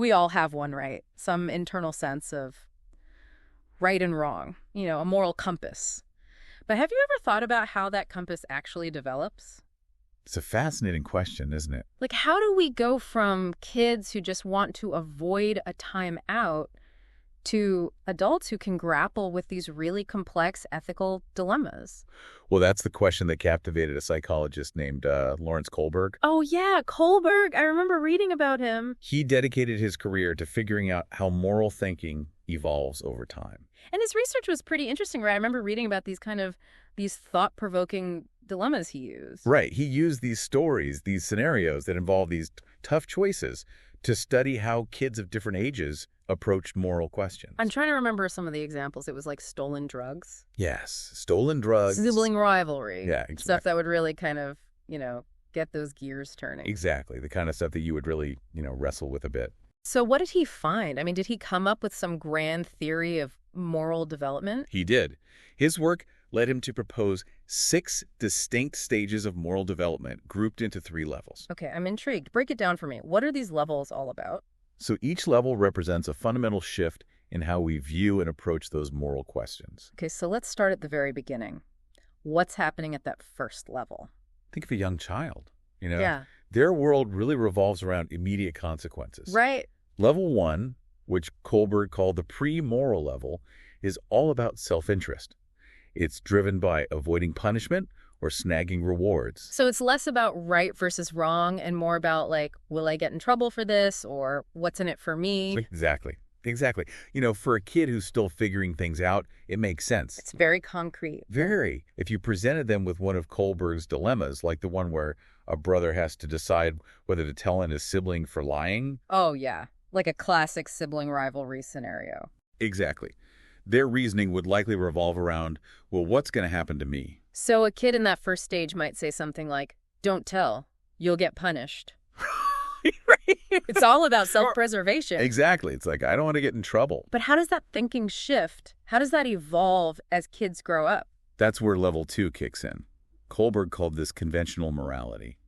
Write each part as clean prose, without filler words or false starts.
We all have one, right? Some internal sense of right and wrong, a moral compass. But have you ever thought about how that compass actually develops? It's a fascinating question, isn't it? Like, how do we go from kids who just want to avoid a time out to adults who can grapple with these really complex ethical dilemmas? Well, that's the question that captivated a psychologist named Lawrence Kohlberg. Oh, yeah, Kohlberg. I remember reading about him. He dedicated his career to figuring out how moral thinking evolves over time. And his research was pretty interesting, right? I remember reading about these thought-provoking dilemmas he used. Right. He used these stories, these scenarios that involve these tough choices to study how kids of different ages approached moral questions. I'm trying to remember some of the examples. It was like stolen drugs. Yes. Stolen drugs. Sibling rivalry. Yeah, exactly. Stuff that would really kind of, get those gears turning. Exactly. The kind of stuff that you would really, wrestle with a bit. So what did he find? I mean, did he come up with some grand theory of moral development? He did. His work led him to propose 6 distinct stages of moral development grouped into 3 levels. Okay, I'm intrigued. Break it down for me. What are these levels all about? So each level represents a fundamental shift in how we view and approach those moral questions. Okay, so let's start at the very beginning. What's happening at that first level? Think of a young child. Yeah. Their world really revolves around immediate consequences. Right. Level 1, which Kohlberg called the pre-moral level, is all about self-interest. It's driven by avoiding punishment or snagging rewards. So it's less about right versus wrong and more about, like, will I get in trouble for this, or what's in it for me? Exactly. Exactly. For a kid who's still figuring things out, it makes sense. It's very concrete. Very. If you presented them with one of Kohlberg's dilemmas, like the one where a brother has to decide whether to tell on his sibling for lying. Oh, yeah. Like a classic sibling rivalry scenario. Exactly. Their reasoning would likely revolve around, well, what's going to happen to me? So a kid in that first stage might say something like, don't tell, you'll get punished. Right. It's all about self-preservation. Exactly. It's like, I don't want to get in trouble. But how does that thinking shift? How does that evolve as kids grow up? That's where level 2 kicks in. Kohlberg called this conventional morality.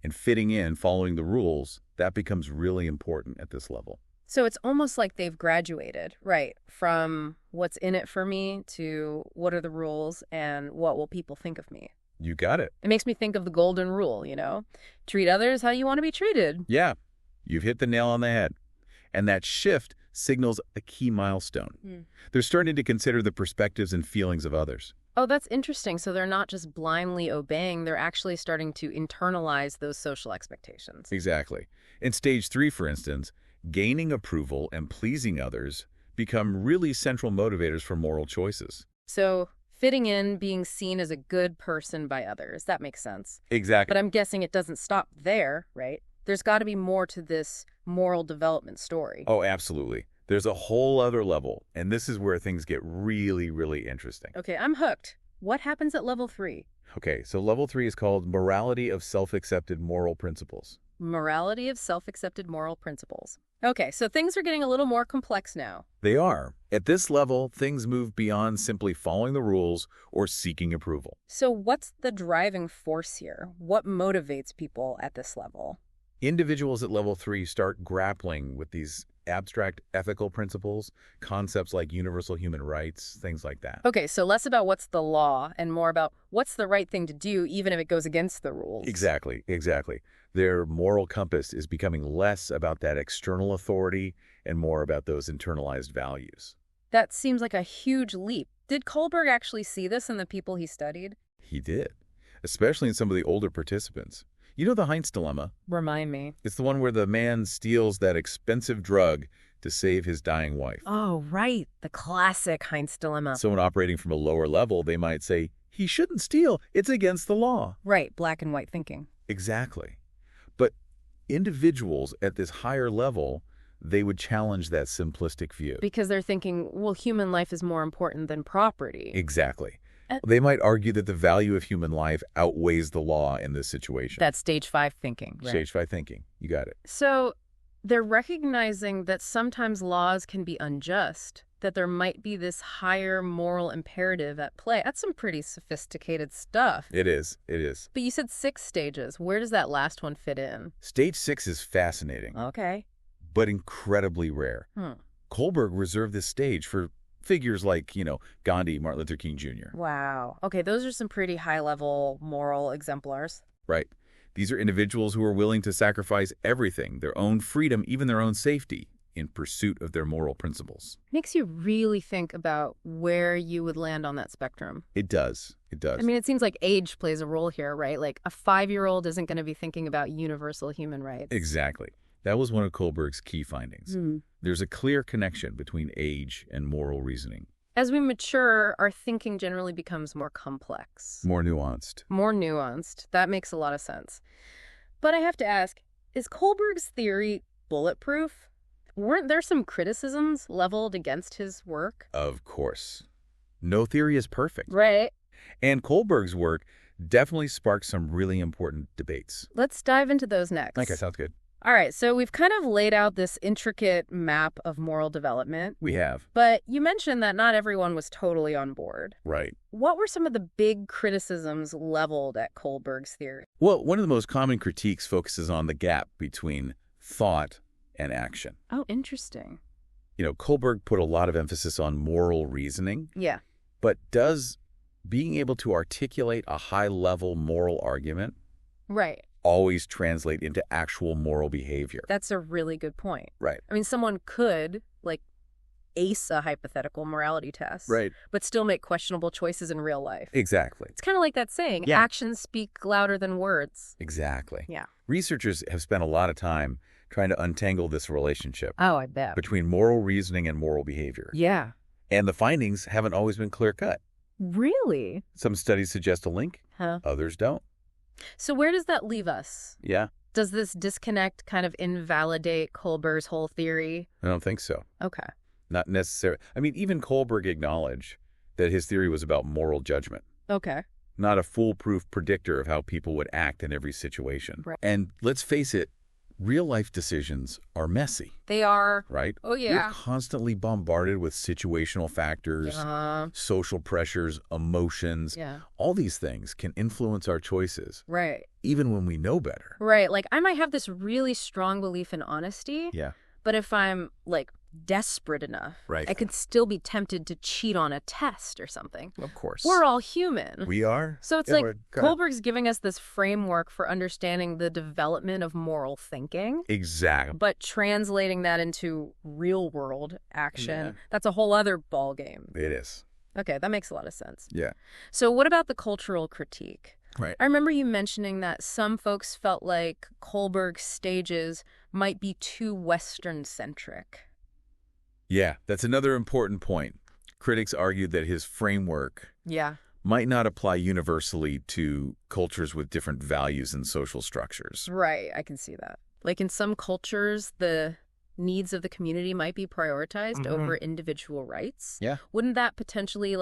And fitting in, following the rules, that becomes really important at this level. So it's almost like they've graduated, right? From what's in it for me to what are the rules and what will people think of me? You got it. It makes me think of the golden rule, Treat others how you want to be treated. Yeah, you've hit the nail on the head. And that shift signals a key milestone. They're starting to consider the perspectives and feelings of others. Oh, that's interesting. So they're not just blindly obeying, they're actually starting to internalize those social expectations. Exactly. In stage 3, for instance, gaining approval and pleasing others become really central motivators for moral choices. So fitting in, being seen as a good person by others, that makes sense. Exactly. But I'm guessing it doesn't stop there, right? There's got to be more to this moral development story. Oh, absolutely. There's a whole other level, and this is where things get really, really interesting. Okay, I'm hooked. What happens at level 3? Okay, so level 3 is called morality of self-accepted moral principles. Morality of self-accepted moral principles. Okay, so things are getting a little more complex now. They are. At this level, things move beyond simply following the rules or seeking approval. So what's the driving force here? What motivates people at this level? Individuals at level 3 start grappling with these abstract ethical principles, concepts like universal human rights, things like that. Okay, so less about what's the law and more about what's the right thing to do, even if it goes against the rules. Exactly, exactly. Their moral compass is becoming less about that external authority and more about those internalized values. That seems like a huge leap. Did Kohlberg actually see this in the people he studied? He did, especially in some of the older participants. You know the Heinz dilemma? Remind me. It's the one where the man steals that expensive drug to save his dying wife. Oh, right. The classic Heinz dilemma. Someone operating from a lower level, they might say, he shouldn't steal. It's against the law. Right. Black and white thinking. Exactly. But individuals at this higher level, they would challenge that simplistic view. Because they're thinking, well, human life is more important than property. Exactly. They might argue that the value of human life outweighs the law in this situation. That's stage 5 thinking. Right? Stage 5 thinking. You got it. So they're recognizing that sometimes laws can be unjust, that there might be this higher moral imperative at play. That's some pretty sophisticated stuff. It is. It is. But you said 6 stages. Where does that last one fit in? Stage 6 is fascinating. Okay. but incredibly rare. Kohlberg reserved this stage for figures like, Gandhi, Martin Luther King Jr. Wow. Okay, those are some pretty high-level moral exemplars. Right. These are individuals who are willing to sacrifice everything, their own freedom, even their own safety, in pursuit of their moral principles. Makes you really think about where you would land on that spectrum. It does. It does. I mean, it seems like age plays a role here, right? Like a 5-year-old isn't going to be thinking about universal human rights. Exactly. That was one of Kohlberg's key findings. There's a clear connection between age and moral reasoning. As we mature, our thinking generally becomes more complex. More nuanced. More nuanced. That makes a lot of sense. But I have to ask, is Kohlberg's theory bulletproof? Weren't there some criticisms leveled against his work? Of course. No theory is perfect. Right. And Kohlberg's work definitely sparked some really important debates. Let's dive into those next. Okay, sounds good. All right, so we've kind of laid out this intricate map of moral development. We have. But you mentioned that not everyone was totally on board. Right. What were some of the big criticisms leveled at Kohlberg's theory? Well, one of the most common critiques focuses on the gap between thought and action. Oh, interesting. Kohlberg put a lot of emphasis on moral reasoning. Yeah. But does being able to articulate a high-level moral argument Right. always translate into actual moral behavior? That's a really good point. Right. I mean, someone could, ace a hypothetical morality test. Right. But still make questionable choices in real life. Exactly. It's kind of like that saying, Yeah. actions speak louder than words. Exactly. Yeah. Researchers have spent a lot of time trying to untangle this relationship Oh, I bet. between moral reasoning and moral behavior. Yeah. And the findings haven't always been clear-cut. Really? Some studies suggest a link, Huh. others don't. So where does that leave us? Yeah, Does this disconnect kind of invalidate Kohlberg's whole theory? I don't think so. Okay. Not necessarily. I mean, even Kohlberg acknowledged that his theory was about moral judgment, Okay. not a foolproof predictor of how people would act in every situation. Right. And let's face it, real-life decisions are messy, They are. right? Oh, We're yeah. constantly bombarded with situational factors, social pressures, emotions. Yeah. All these things can influence our choices, Right. even when we know better. Right. Like, I might have this really strong belief in honesty, Yeah, but if I'm, desperate enough, right. I could still be tempted to cheat on a test or something. Of course. We're all human. We are. So it's Yeah, we're kinda- Kohlberg's giving us this framework for understanding the development of moral thinking, Exactly. but translating that into real-world action, Yeah. that's a whole other ballgame. It is. Okay, that makes a lot of sense. Yeah. So what about the cultural critique? Right. I remember you mentioning that some folks felt like Kohlberg's stages might be too Western-centric. Yeah, that's another important point. Critics argued that his framework Yeah. might not apply universally to cultures with different values and social structures. Right, I can see that. Like in some cultures, the needs of the community might be prioritized over individual rights. Yeah. Wouldn't that potentially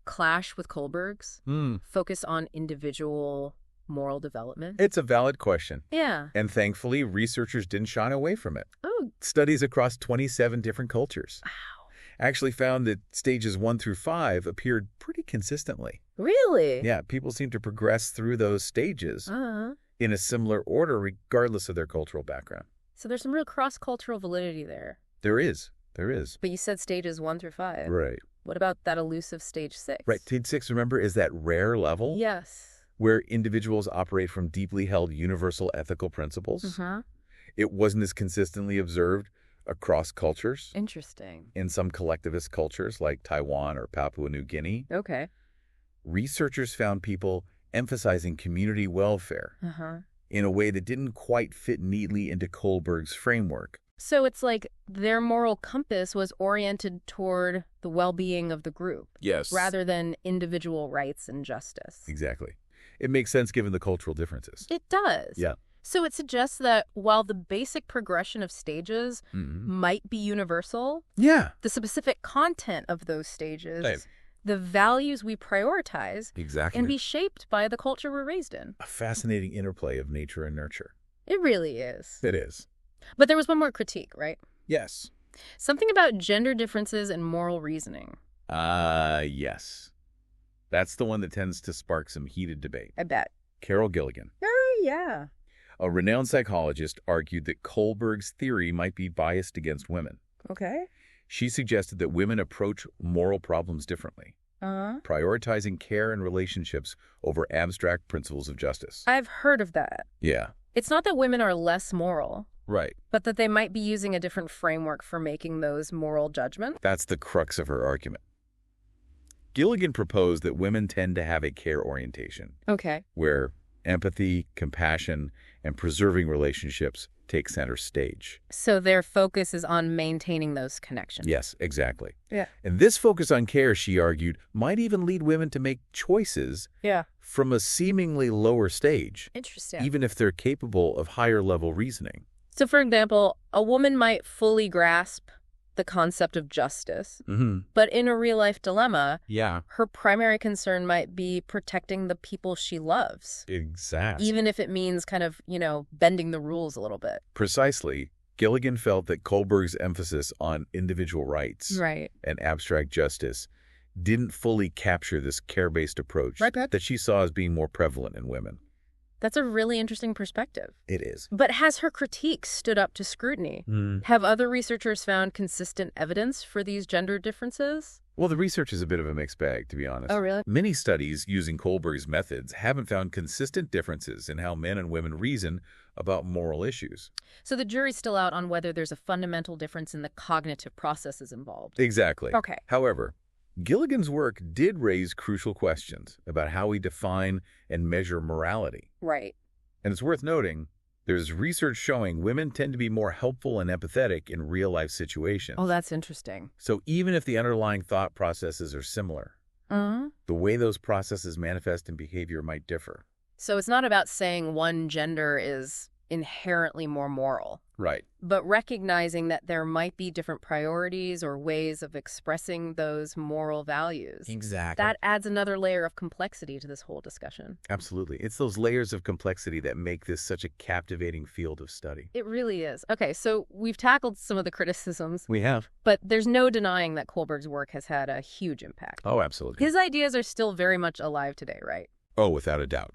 clash with Kohlberg's focus on individual moral development? It's a valid question. Yeah. And thankfully, researchers didn't shy away from it. Oh, Studies across 27 different cultures wow. actually found that stages 1 through 5 appeared pretty consistently. Really? Yeah, people seem to progress through those stages Uh-huh. in a similar order regardless of their cultural background. So there's some real cross-cultural validity there. There is. There is. But you said stages 1 through 5. Right. What about that elusive stage 6? Right. Stage 6, remember, is that rare level Yes. where individuals operate from deeply held universal ethical principles. Uh-huh. It wasn't as consistently observed across cultures. Interesting. In some collectivist cultures like Taiwan or Papua New Guinea, Okay. researchers found people emphasizing community welfare Uh-huh. in a way that didn't quite fit neatly into Kohlberg's framework. So it's like their moral compass was oriented toward the well-being of the group Yes. rather than individual rights and justice. Exactly. It makes sense given the cultural differences. It does. Yeah. So it suggests that while the basic progression of stages Mhm. might be universal, Yeah. the specific content of those stages, Right. the values we prioritize, Exactly. can be shaped by the culture we're raised in. a fascinating interplay of nature and nurture. It really is. It is. But there was one more critique, right? Yes. Something about gender differences and moral reasoning. Yes. That's the one that tends to spark some heated debate. I bet. Carol Gilligan. Oh, yeah. A renowned psychologist argued that Kohlberg's theory might be biased against women. Okay. She suggested that women approach moral problems differently, prioritizing care and relationships over abstract principles of justice. I've heard of that. Yeah. It's not that women are less moral, Right. but that they might be using a different framework for making those moral judgments. That's the crux of her argument. Gilligan proposed that women tend to have a care orientation, Okay. where empathy, compassion, and preserving relationships take center stage. So their focus is on maintaining those connections. Yes, exactly. Yeah. And this focus on care, she argued, might even lead women to make choices Yeah. from a seemingly lower stage, Interesting. even if they're capable of higher-level reasoning. So, for example, a woman might fully grasp the concept of justice, but in a real-life dilemma, Yeah. her primary concern might be protecting the people she loves, Exactly. even if it means kind of, bending the rules a little bit. Precisely, Gilligan felt that Kohlberg's emphasis on individual rights Right. and abstract justice didn't fully capture this care-based approach that she saw as being more prevalent in women. That's a really interesting perspective. It is. But has her critique stood up to scrutiny? Have other researchers found consistent evidence for these gender differences? Well, the research is a bit of a mixed bag, to be honest. Oh, really? Many studies using Kohlberg's methods haven't found consistent differences in how men and women reason about moral issues. So the jury's still out on whether there's a fundamental difference in the cognitive processes involved. Exactly. Okay. However, Gilligan's work did raise crucial questions about how we define and measure morality. Right. And it's worth noting, there's research showing women tend to be more helpful and empathetic in real-life situations. Oh, that's interesting. So even if the underlying thought processes are similar, the way those processes manifest in behavior might differ. So it's not about saying one gender is inherently more moral, Right. but recognizing that there might be different priorities or ways of expressing those moral values. Exactly. That adds another layer of complexity to this whole discussion. Absolutely. It's those layers of complexity that make this such a captivating field of study. It really is. Okay, so we've tackled some of the criticisms, We have. but there's no denying that Kohlberg's work has had a huge impact. Oh, absolutely. His ideas are still very much alive today, right? Oh, without a doubt.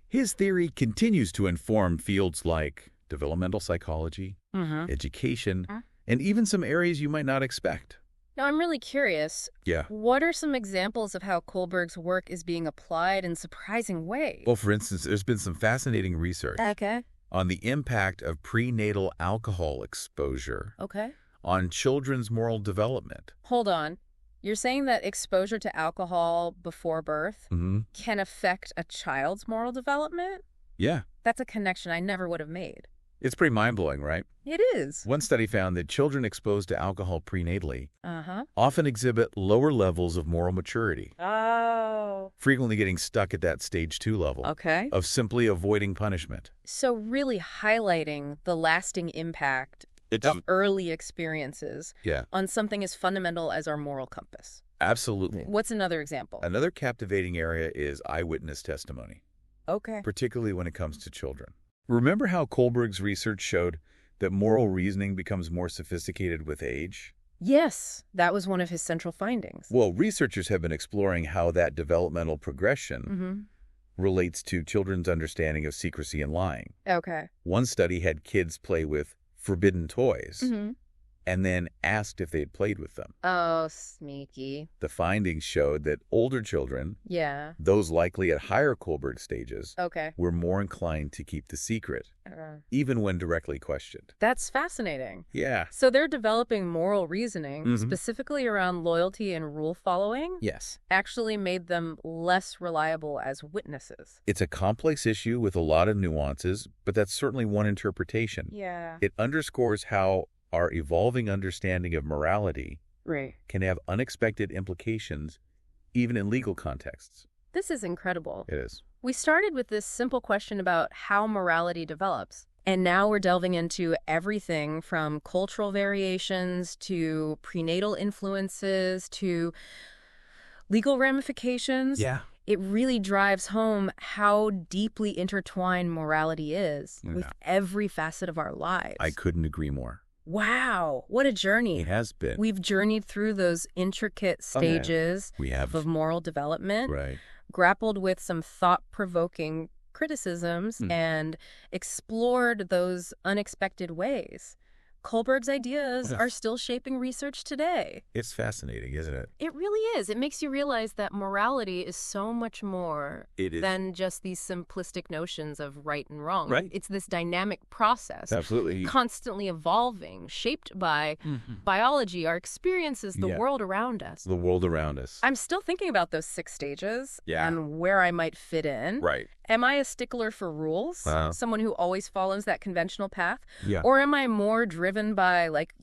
His theory continues to inform fields like developmental psychology, education, and even some areas you might not expect. Now, I'm really curious. Yeah. What are some examples of how Kohlberg's work is being applied in surprising ways? Well, for instance, there's been some fascinating research Okay. on the impact of prenatal alcohol exposure Okay. on children's moral development. Hold on. You're saying that exposure to alcohol before birth can affect a child's moral development? Yeah. That's a connection I never would have made. It's pretty mind-blowing, right? It is. One study found that children exposed to alcohol prenatally often exhibit lower levels of moral maturity, Oh. frequently getting stuck at that stage 2 level Okay. of simply avoiding punishment. So really highlighting the lasting impact of early experiences on something as fundamental as our moral compass. Absolutely. What's another example? Another captivating area is eyewitness testimony, Okay. particularly when it comes to children. Remember how Kohlberg's research showed that moral reasoning becomes more sophisticated with age? Yes, that was one of his central findings. Well, researchers have been exploring how that developmental progression relates to children's understanding of secrecy and lying. Okay. One study had kids play with forbidden toys and then asked if they had played with them. Oh, sneaky. The findings showed that older children, Yeah. those likely at higher Kohlberg stages, Okay. were more inclined to keep the secret, even when directly questioned. That's fascinating. Yeah. So they're developing moral reasoning, specifically around loyalty and rule following, Yes. actually made them less reliable as witnesses. It's a complex issue with a lot of nuances, but that's certainly one interpretation. Yeah. It underscores how our evolving understanding of morality Right. can have unexpected implications, even in legal contexts. This is incredible. It is. We started with this simple question about how morality develops, and now we're delving into everything from cultural variations to prenatal influences to legal ramifications. Yeah. It really drives home how deeply intertwined morality is with every facet of our lives. I couldn't agree more. Wow, what a journey. It has been. We've journeyed through those intricate stages We have. of moral development, Right. grappled with some thought-provoking criticisms and explored those unexpected ways. Kohlberg's ideas are still shaping research today. It's fascinating, isn't it? It really is. It makes you realize that morality is so much more than just these simplistic notions of right and wrong. Right. It's this dynamic process. Absolutely. Constantly evolving, shaped by biology, our experiences, the world around us. The world around us. I'm still thinking about those 6 stages Yeah. and where I might fit in. Right. Am I a stickler for rules? Someone who always follows that conventional path? Yeah. Or am I more driven by, like,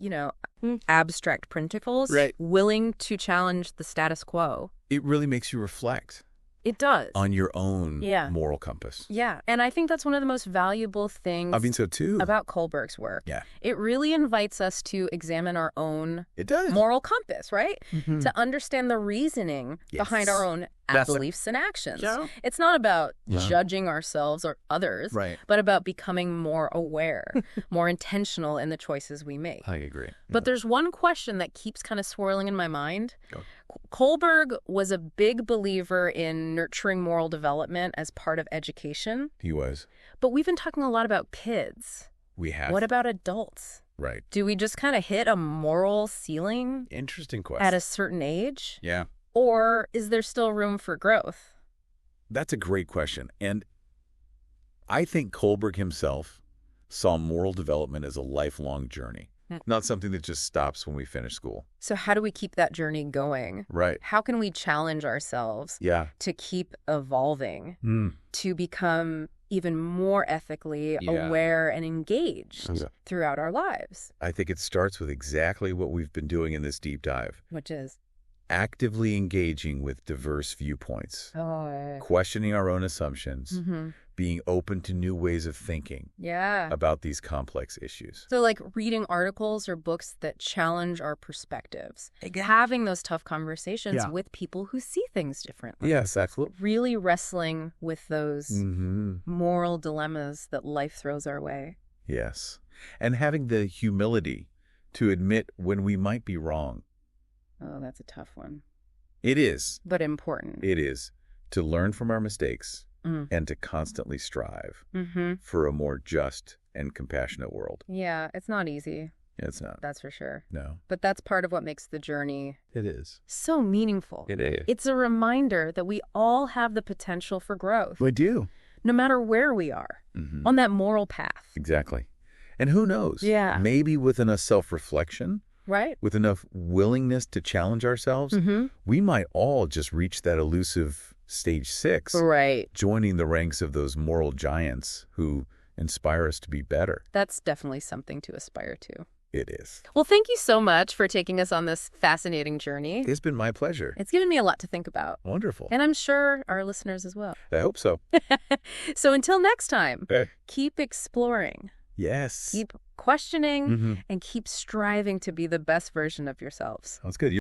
abstract principles, willing to challenge the status quo? It really makes you reflect It does. on your own moral compass. Yeah. And I think that's one of the most valuable things I mean, so too. about Kohlberg's work. Yeah. It really invites us to examine our own It does. moral compass, right? To understand the reasoning behind our own beliefs and actions. Yeah. It's not about judging ourselves or others, but about becoming more aware, more intentional in the choices we make. I agree. But there's one question that keeps kind of swirling in my mind. Kohlberg was a big believer in nurturing moral development as part of education. He was. But we've been talking a lot about kids. We have. What about adults? Right. Do we just kind of hit a moral ceiling Interesting question. at a certain age? Yeah. Or is there still room for growth? That's a great question. And I think Kohlberg himself saw moral development as a lifelong journey, not something that just stops when we finish school. So how do we keep that journey going? Right. How can we challenge ourselves to keep evolving, to become even more ethically aware and engaged throughout our lives? I think it starts with exactly what we've been doing in this deep dive. Which is? Actively engaging with diverse viewpoints, questioning our own assumptions, being open to new ways of thinking about these complex issues. So like reading articles or books that challenge our perspectives, having those tough conversations with people who see things differently. Yes, absolutely. Really wrestling with those moral dilemmas that life throws our way. Yes. And having the humility to admit when we might be wrong. Oh, that's a tough one. It is. But important. It is. To learn from our mistakes and to constantly strive for a more just and compassionate world. Yeah, it's not easy. It's not. That's for sure. No. But that's part of what makes the journey It is. so meaningful. It is. It's a reminder that we all have the potential for growth. We do. No matter where we are on that moral path. Exactly. And who knows? Yeah. Maybe with enough self-reflection, right? With enough willingness to challenge ourselves, we might all just reach that elusive stage 6. Right. Joining the ranks of those moral giants who inspire us to be better. That's definitely something to aspire to. It is. Well, thank you so much for taking us on this fascinating journey. It's been my pleasure. It's given me a lot to think about. Wonderful. And I'm sure our listeners as well. I hope so. So until next time, keep exploring. Yes. Keep questioning and keep striving to be the best version of yourselves. Sounds good.